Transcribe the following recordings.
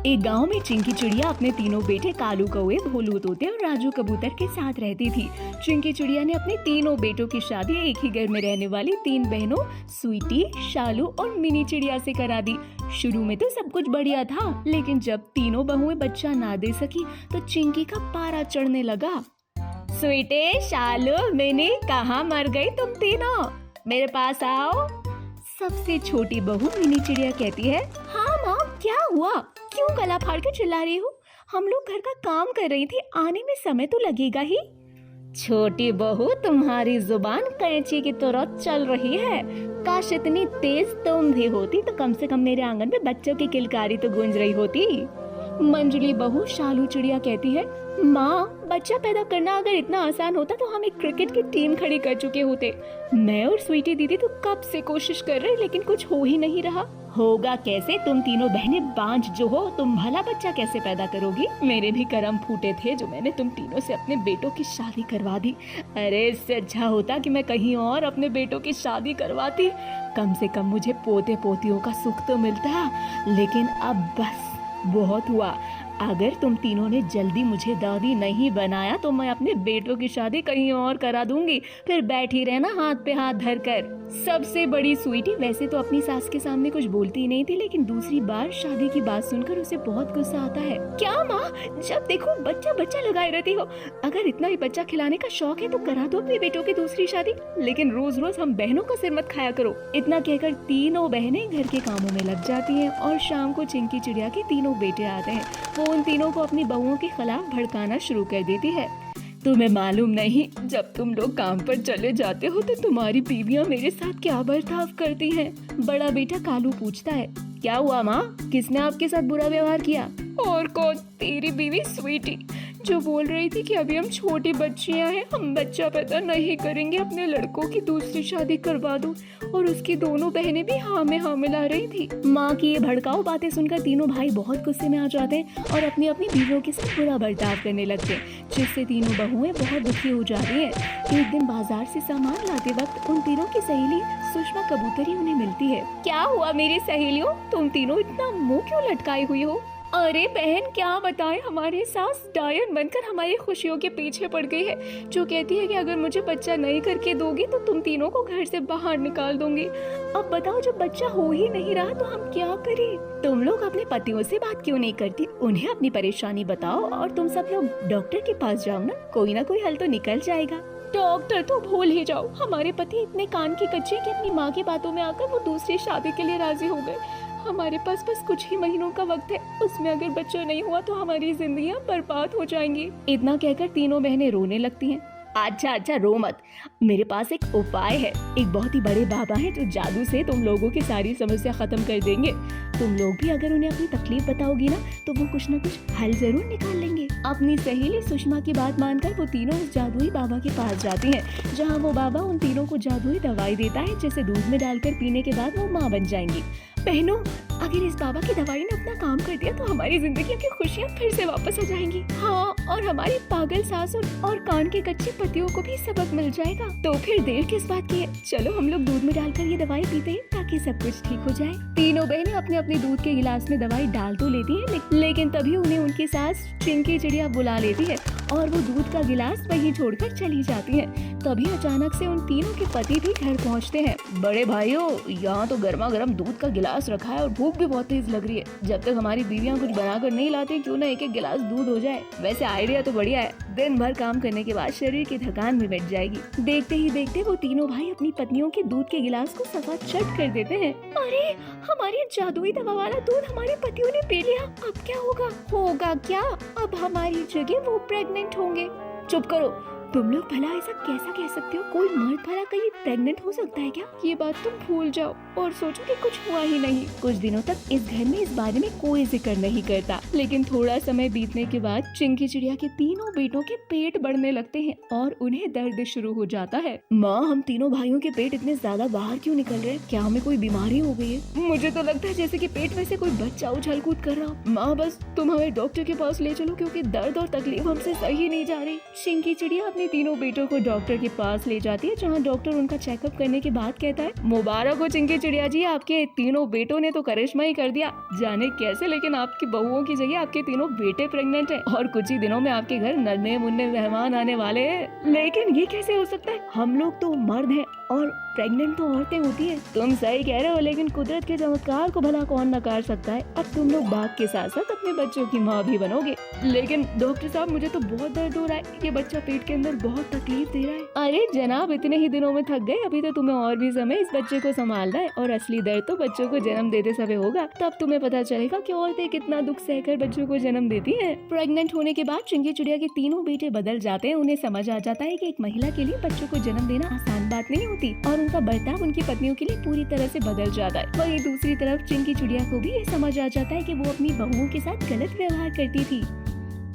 एक गांव में चिंकी चिड़िया अपने तीनों बेटे कालू कौवे, भोलू तोते और राजू कबूतर के साथ रहती थी। चिंकी चिड़िया ने अपने तीनों बेटों की शादी एक ही घर में रहने वाली 3 बहनों स्वीटी, शालू और मिनी चिड़िया से करा दी। शुरू में तो सब कुछ बढ़िया था, लेकिन जब तीनों बहुएं बच्चा ना दे सकी तो चिंकी का पारा चढ़ने लगा। स्वीटी, शालू, मिनी, कहाँ मर गई तुम तीनों? मेरे पास आओ। सबसे छोटी बहू मिनी चिड़िया कहती है, हाँ माँ, क्या हुआ? क्यों गला फाड़ के चिल्ला रही हो? हम लोग घर का काम कर रही थी, आने में समय तो लगेगा ही। छोटी बहू, तुम्हारी जुबान कैंची की तरह चल रही है। काश इतनी तेज तुम भी होती तो कम से कम मेरे आंगन में बच्चों की किलकारी तो गूंज रही होती। मंजली बहू शालू चिड़िया कहती है, माँ, बच्चा पैदा करना अगर इतना आसान होता तो हम एक क्रिकेट की टीम खड़ी कर चुके होते। मैं और स्वीटी दीदी तो कब से कोशिश कर रहे, लेकिन कुछ हो ही नहीं रहा। होगा कैसे? तुम तीनों बहनें बांझ जो हो, तुम भला बच्चा कैसे पैदा करोगी? मेरे भी करम फूटे थे जो मैंने तुम तीनों से अपने बेटों की शादी करवा दी। अरे इससे अच्छा होता कि मैं कहीं और अपने बेटों की शादी करवाती, कम से कम मुझे पोते पोतियों का सुख तो मिलता। लेकिन अब बस बहुत हुआ। अगर तुम तीनों ने जल्दी मुझे दादी नहीं बनाया तो मैं अपने बेटों की शादी कहीं और करा दूंगी, फिर बैठी रहना हाथ पे हाथ धरकर। सबसे बड़ी स्वीटी वैसे तो अपनी सास के सामने कुछ बोलती ही नहीं थी, लेकिन दूसरी बार शादी की बात सुनकर उसे बहुत गुस्सा आता है। क्या माँ, जब देखो बच्चा बच्चा लगाए रहती हो? अगर इतना ही बच्चा खिलाने का शौक है तो करा दो अपने बेटों की दूसरी शादी, लेकिन रोज रोज हम बहनों का सिर मत खाया करो। इतना कहकर तीनों बहनें घर के कामों में लग जाती हैं और शाम को चिंकी चिड़िया के तीनों बेटे आते हैं। वो उन तीनों को अपनी बहुओं के खिलाफ भड़काना शुरू कर देती है। तुम्हें मालूम नहीं, जब तुम लोग काम पर चले जाते हो तो तुम्हारी बीवियां मेरे साथ क्या बर्ताव करती हैं? बड़ा बेटा कालू पूछता है। क्या हुआ माँ, किसने आपके साथ बुरा व्यवहार किया? और कौन? तेरी बीवी स्वीटी, जो बोल रही थी कि अभी हम छोटी बच्चियां हैं, हम बच्चा पैदा नहीं करेंगे, अपने लड़कों की दूसरी शादी करवा दो। और उसकी दोनों बहनें भी हाँ में हाँ मिला रही थी। माँ की ये भड़काऊ बातें सुनकर तीनों भाई बहुत गुस्से में आ जाते हैं और अपनी अपनी बीवियों के साथ बुरा बर्ताव करने लगते हैं, जिससे तीनों बहुएं बहुत दुखी हो जाती हैं। एक दिन बाजार से सामान लाते वक्त उन तीनों की सहेली सुषमा कबूतरी उन्हें मिलती है। क्या हुआ मेरी सहेलियों, तुम तीनों इतना मुंह क्यों लटकाई हुई हो? अरे बहन, क्या बताएं, हमारी सास डायन बनकर हमारी खुशियों के पीछे पड़ गई है, जो कहती है कि अगर मुझे बच्चा नहीं करके दोगी तो तुम तीनों को घर से बाहर निकाल दूंगी। अब बताओ, जब बच्चा हो ही नहीं रहा तो हम क्या करें? तुम लोग अपने पतियों से बात क्यों नहीं करती? उन्हें अपनी परेशानी बताओ और तुम सब लोग डॉक्टर के पास जाओ ना कोई हल तो निकल जाएगा। डॉक्टर तो भूल ही जाओ, हमारे पति इतने कान के कच्चे कि अपनी माँ की बातों में आकर वो दूसरी शादी के लिए राजी हो गए। हमारे पास बस कुछ ही महीनों का वक्त है, उसमें अगर बच्चा नहीं हुआ तो हमारी जिंदगियां बर्बाद हो जाएंगी। इतना कहकर तीनों बहनें रोने लगती हैं। अच्छा रो मत, मेरे पास एक उपाय है। एक बहुत ही बड़े बाबा हैं जो जादू से तुम लोगों की सारी समस्या खत्म कर देंगे। तुम लोग भी अगर उन्हें अपनी तकलीफ बताओगी ना तो वो कुछ न कुछ हल जरूर निकाल लेंगे। अपनी सहेली सुषमा की बात मानकर वो तीनों उस जादुई बाबा के पास जाती हैं, जहाँ वो बाबा उन तीनों को जादुई दवाई देता है, जिसे दूध में डालकर पीने के बाद वो माँ बन जाएंगी। बहनों, अगर इस बाबा की दवाई ने अपना काम कर दिया तो हमारी जिंदगी की खुशियाँ फिर से वापस आ जाएंगी। हाँ, और हमारी पागल सास और कान के कच्चे पतियों को भी सबक मिल जाएगा। तो फिर देर किस बात की है, चलो हम लोग दूध में डालकर ये दवाई पीते हैं ताकि सब कुछ ठीक हो जाए। तीनों बहनें अपने अपने दूध के गिलास में दवाई डाल तो लेती हैं, लेकिन तभी उन्हें उनकी सास चिंकी चिड़िया बुला लेती है और वो दूध का गिलास वहीं छोड़कर चली जाती है। तभी अचानक से उन तीनों के पति भी घर पहुंचते हैं। बड़े भाइयों, यहाँ तो गर्मा गर्म दूध का गिलास रखा है और भूख भी बहुत तेज लग रही है। जब तक हमारी बीवियां कुछ बनाकर नहीं लाती, क्यों ना एक एक गिलास दूध हो जाए। वैसे आइडिया तो बढ़िया है, दिन भर काम करने के बाद शरीर की थकान भी मिट जाएगी। देखते ही देखते वो तीनों भाई अपनी पत्नियों के दूध के गिलास को सफा चट कर देते हैं। अरे, हमारी जादुई दवा वाला दूध हमारे पतियों ने पी लिया, अब क्या होगा? होगा क्या, अब हमारी जगह वो प्रेग्नेंट होंगे। चुप करो, तुम लोग भला ऐसा कैसा कह सकते हो? कोई मर्द भला कहीं प्रेग्नेंट हो सकता है क्या? ये बात तुम भूल जाओ और सोचो कि कुछ हुआ ही नहीं। कुछ दिनों तक इस घर में इस बारे में कोई जिक्र नहीं करता, लेकिन थोड़ा समय बीतने के बाद चिंकी चिड़िया के तीनों बेटों के पेट बढ़ने लगते हैं और उन्हें दर्द शुरू हो जाता है। माँ, हम तीनों भाइयों के पेट इतने ज्यादा बाहर क्यों निकल रहे हैं? क्या हमें कोई बीमारी हो गई है? मुझे तो लगता है जैसे कि पेट में से कोई बच्चा उछल कूद कर रहा हो। माँ, बस तुम हमें डॉक्टर के पास ले चलो, क्योंकि दर्द और तकलीफ हमसे सही नहीं जा रही। चिंकी चिड़िया अपने अपने तीनों बेटों को डॉक्टर के पास ले जाती है, जहाँ डॉक्टर उनका चेकअप करने के बाद कहता है, मुबारक हो चिंकी चिड़िया जी, आपके तीनों बेटों ने तो करिश्मा ही कर दिया। जाने कैसे, लेकिन आपकी बहुओं की जगह आपके तीनों बेटे प्रेग्नेंट हैं और कुछ ही दिनों में आपके घर नन्हे मुन्ने मेहमान आने वाले हैं। लेकिन ये कैसे हो सकता है? हम लोग तो मर्द हैं और प्रेग्नेंट तो औरतें होती है। तुम सही कह रहे हो, लेकिन कुदरत के चमत्कार को भला कौन नकार सकता है। अब तुम लोग बाघ के साथ साथ अपने बच्चों की माँ भी बनोगे। लेकिन डॉक्टर साहब, मुझे तो बहुत दर्द हो रहा है, ये बच्चा पेट के अंदर बहुत तकलीफ दे रहा है। अरे जनाब, इतने ही दिनों में थक गए? अभी तो तुम्हें और भी समय इस बच्चे को संभालना है, और असली दर्द तो बच्चों को जन्म देते समय होगा। तब तुम्हें पता चलेगा कि औरतें कितना दुख सहकर बच्चों को जन्म देती है। प्रेग्नेंट होने के बाद चिंकी चिड़िया के तीनों बेटे बदल जाते हैं। उन्हें समझ आ जाता है कि एक महिला के लिए बच्चों को जन्म देना आसान बात नहीं होती, और उनका बर्ताव उनकी पत्नियों के लिए पूरी तरह से बदल जाता है। वहीं दूसरी तरफ चिंकी चिड़िया को भी ये समझ आ जाता है कि वो अपनी बहुओं के साथ गलत व्यवहार करती थी।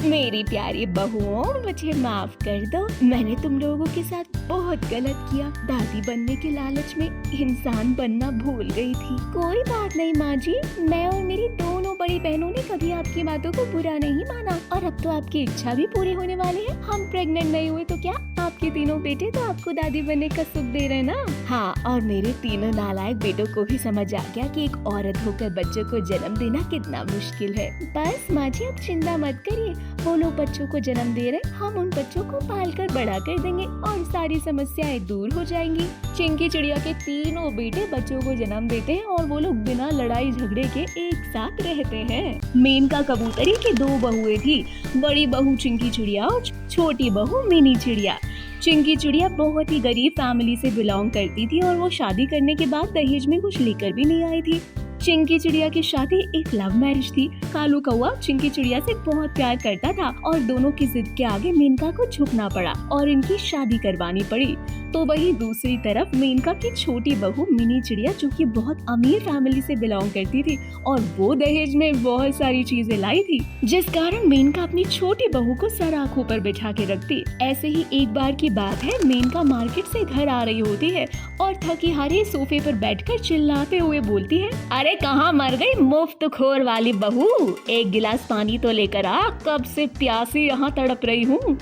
मेरी प्यारी बहुओं, मुझे माफ कर दो, मैंने तुम लोगों के साथ बहुत गलत किया। दादी बनने के लालच में इंसान बनना भूल गई थी। कोई बात नहीं माँ जी, मैं और मेरी दोनों बड़ी बहनों ने कभी आपकी बातों को बुरा नहीं माना, और अब तो आपकी इच्छा भी पूरी होने वाली है। हम प्रेग्नेंट नहीं हुए तो क्या, आपके तीनों बेटे तो आपको दादी बनने का सुख दे रहे ना। हाँ, और मेरे तीनों नालायक बेटों को भी समझ आ गया कि एक औरत होकर बच्चों को जन्म देना कितना मुश्किल है। बस माँ जी, अब चिंता मत करिए, वो लोग बच्चों को जन्म दे रहे, हम उन बच्चों को पाल कर बड़ा कर देंगे और सारी समस्याएं दूर हो जाएंगी। चिंकी चिड़िया के तीनों बेटे बच्चों को जन्म देते हैं और वो लोग बिना लड़ाई झगड़े के एक साथ रहते हैं। मेनका कबूतरी की दो बहुएं थी, बड़ी बहू चिंकी चिड़िया और छोटी बहू मिनी चिड़िया। चिंकी चिड़िया बहुत ही गरीब फैमिली से बिलोंग करती थी और वो शादी करने के बाद दहेज में कुछ लेकर भी नहीं आई थी। चिंकी चिड़िया की शादी एक लव मैरिज थी। कालू कौआ चिंकी चिड़िया से बहुत प्यार करता था और दोनों की जिद के आगे मेनका को झुकना पड़ा और इनकी शादी करवानी पड़ी। तो वही दूसरी तरफ मेनका की छोटी बहू मिनी चिड़िया, जो कि बहुत अमीर फैमिली से बिलोंग करती थी और वो दहेज में बहुत सारी चीजें लाई थी, जिस कारण मेनका अपनी छोटी बहू को सर आंखों पर बिठा के रखती। ऐसे ही एक बार की बात है, मेनका मार्केट से घर आ रही होती है और थकी हारी सोफे पर बैठकर चिल्लाते हुए बोलती है, अरे कहाँ मर गई मुफ्त खोर वाली बहू, एक गिलास पानी तो लेकर आ, कब से प्यासी यहाँ तड़प रही हूँ।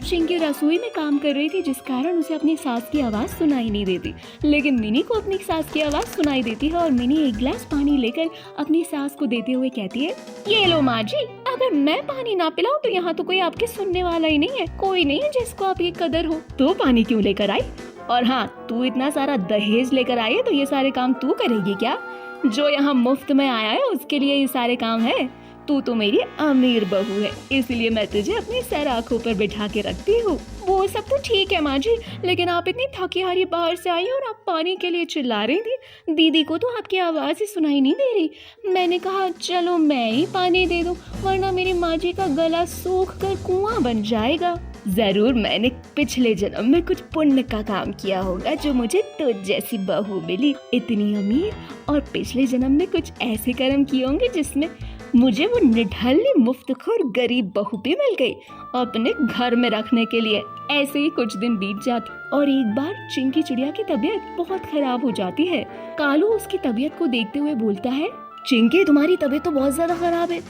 चिंकी रसोई में काम कर रही थी, जिस कारण उसे अपनी सास की आवाज सुनाई नहीं देती, लेकिन मिनी को अपनी सास की आवाज सुनाई देती है और मिनी एक गिलास पानी लेकर अपनी सास को देते हुए कहती है, ये लो माँ जी, अगर मैं पानी ना पिलाऊं तो यहाँ तो कोई आपके सुनने वाला ही नहीं है, कोई नहीं है जिसको आपकी कदर हो। तो पानी क्यों लेकर आई? और हाँ, तू इतना सारा दहेज लेकर आई है तो ये सारे काम तू करेगी क्या? जो यहाँ मुफ्त में आया है उसके लिए ये सारे काम है? तू तो मेरी अमीर बहू है, इसलिए मैं तुझे अपनी सर आंखों पर बिठा के रखती हूँ। वो सब तो ठीक है माँ जी, लेकिन आप इतनी थकी हारी बाहर से आई और आप पानी के लिए चिल्ला रही थी। दीदी को तो आपकी आवाज़ ही सुनाई नहीं दे रही। मैंने कहा चलो मैं ही पानी दे दूँ, वरना मेरी माँ जी का गला सूख कर कुआं बन जाएगा। जरूर मैंने पिछले जन्म में कुछ पुण्य का काम किया होगा जो मुझे तुझ जैसी बहू मिली, इतनी अमीर, और पिछले जन्म में कुछ ऐसे कर्म किए होंगे जिसमें मुझे वो निढल्ली मुफ्तखोर गरीब बहू भी मिल गई अपने घर में रखने के लिए। ऐसे ही कुछ दिन बीत जाते और एक बार चिंकी चिड़िया की तबीयत बहुत खराब हो जाती है। कालू उसकी तबीयत को देखते हुए बोलता है, चिंकी तुम्हारी तबीयत तो बहुत ज्यादा खराब है,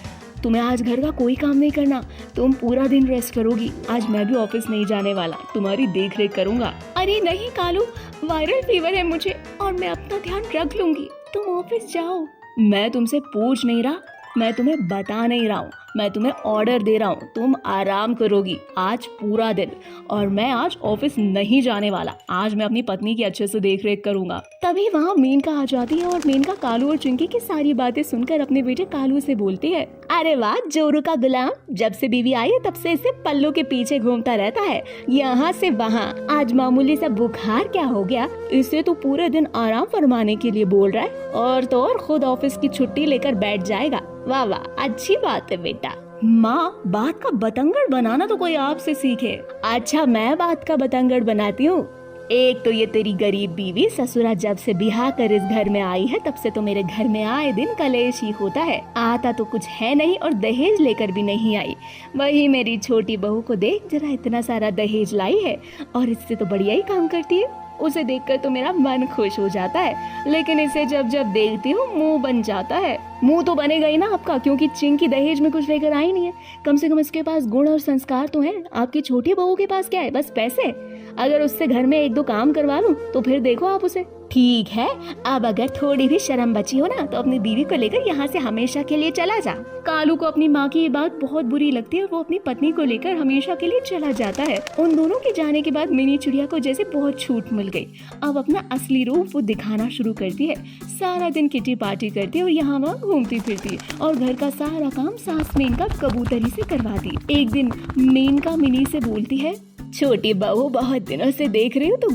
तुम्हें आज घर का कोई काम नहीं करना, तुम पूरा दिन रेस्ट करोगी। आज मैं भी ऑफिस नहीं जाने वाला, तुम्हारी देख रेख करूँगा। अरे नहीं कालू, वायरल फीवर है मुझे और मैं अपना ध्यान रख लूंगी, तुम ऑफिस जाओ। मैं तुमसे पूछ नहीं रहा, मैं तुम्हें बता नहीं रहा हूँ, मैं तुम्हें ऑर्डर दे रहा हूँ, तुम आराम करोगी आज पूरा दिन, और मैं आज ऑफिस नहीं जाने वाला। आज मैं अपनी पत्नी की अच्छे से देख रेख करूंगा। तभी वहाँ मेनका आ जाती है और मेनका कालू और चिंकी की सारी बातें सुनकर अपने बेटे कालू से बोलती है, अरे वाह जोरू का गुलाम, जब से बीवी आई है तब से इसे पल्लू के पीछे घूमता रहता है, यहाँ से वहाँ। आज मामूली सा बुखार क्या हो गया, इसे तो पूरे दिन आराम फरमाने के लिए बोल रहा है, और तो और खुद ऑफिस की छुट्टी लेकर बैठ जाएगा। वाह वाह, अच्छी बात है बेटा। माँ, बात का बतंगड़ बनाना तो कोई आपसे सीखे। अच्छा, मैं बात का बतंगड़ बनाती हूँ। एक तो ये तेरी गरीब बीवी ससुरा जब से बिहा कर इस घर में आई है तब से तो मेरे घर में आए दिन कलेश ही होता है। आता तो कुछ है नहीं और दहेज लेकर भी नहीं आई। वही मेरी छोटी बहू को देख जरा, इतना सारा दहेज लाई है और इससे तो बढ़िया ही काम करती है। उसे देखकर तो मेरा मन खुश हो जाता है, लेकिन इसे जब जब देखती हूँ मुंह बन जाता है। मुंह तो बनेगा ही ना आपका, क्योंकि चिंकी दहेज में कुछ लेकर आई नहीं है। कम से कम इसके पास गुण और संस्कार तो हैं। आपकी छोटी बहू के पास क्या है? बस पैसे। अगर उससे घर में एक दो काम करवा लूं तो फिर देखो आप उसे। ठीक है, अब अगर थोड़ी भी शर्म बची हो ना तो अपनी बीवी को लेकर यहाँ से हमेशा के लिए चला जा। कालू को अपनी माँ की ये बात बहुत बुरी लगती है और वो अपनी पत्नी को लेकर हमेशा के लिए चला जाता है। उन दोनों के जाने के बाद मिनी चिड़िया को जैसे बहुत छूट मिल गई। अब अपना असली रूप वो दिखाना शुरू करती है। सारा दिन किटी पार्टी करती है और यहाँ वहाँ घूमती फिरती है और घर का सारा काम सास मेनका कबूतरी से करवाती। एक दिन मेनका मिनी से बोलती है, छोटी बहू, बहुत दिनों से देख रही हूँ तू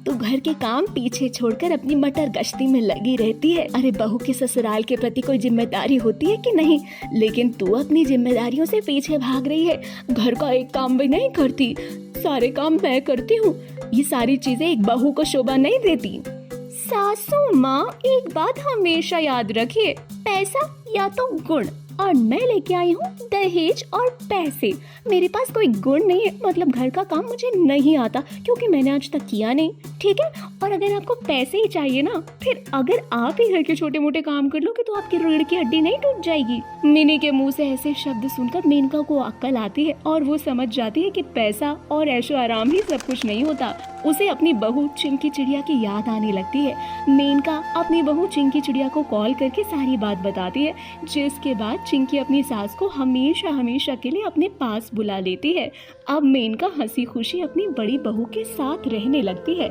घर के काम पीछे छोड़कर अपनी मटर गश्ती में लगी रहती है। अरे बहू के ससुराल के प्रति कोई जिम्मेदारी होती है कि नहीं? लेकिन तू अपनी जिम्मेदारियों से पीछे भाग रही है। घर का एक काम भी नहीं करती, सारे काम मैं करती हूँ। ये सारी चीजें एक बहू को शोभा नहीं देती। सासू माँ, एक बात हमेशा याद रखिए, पैसा या तो गुण, और मैं लेके आई हूँ दहेज और पैसे। मेरे पास कोई गुण नहीं है, मतलब घर का काम मुझे नहीं आता क्योंकि मैंने आज तक किया नहीं, ठीक है? और अगर आपको पैसे ही चाहिए ना, फिर अगर आप ही घर के छोटे मोटे काम कर लोगे तो आपकी रीढ़ की हड्डी नहीं टूट जाएगी। मिनी के मुंह से ऐसे शब्द सुनकर मेनका को अक्ल आती है और वो समझ जाती है कि पैसा और ऐशो आराम ही सब कुछ नहीं होता। उसे अपनी बहू चिंकी चिड़िया की याद आने लगती है। मेनका अपनी बहू चिंकी चिड़िया को कॉल करके सारी बात बताती है, जिसके बाद चिंकी अपनी सास को हमेशा हमेशा के लिए अपने पास बुला लेती है। अब मेनका हंसी खुशी अपनी बड़ी बहू के साथ रहने लगती है।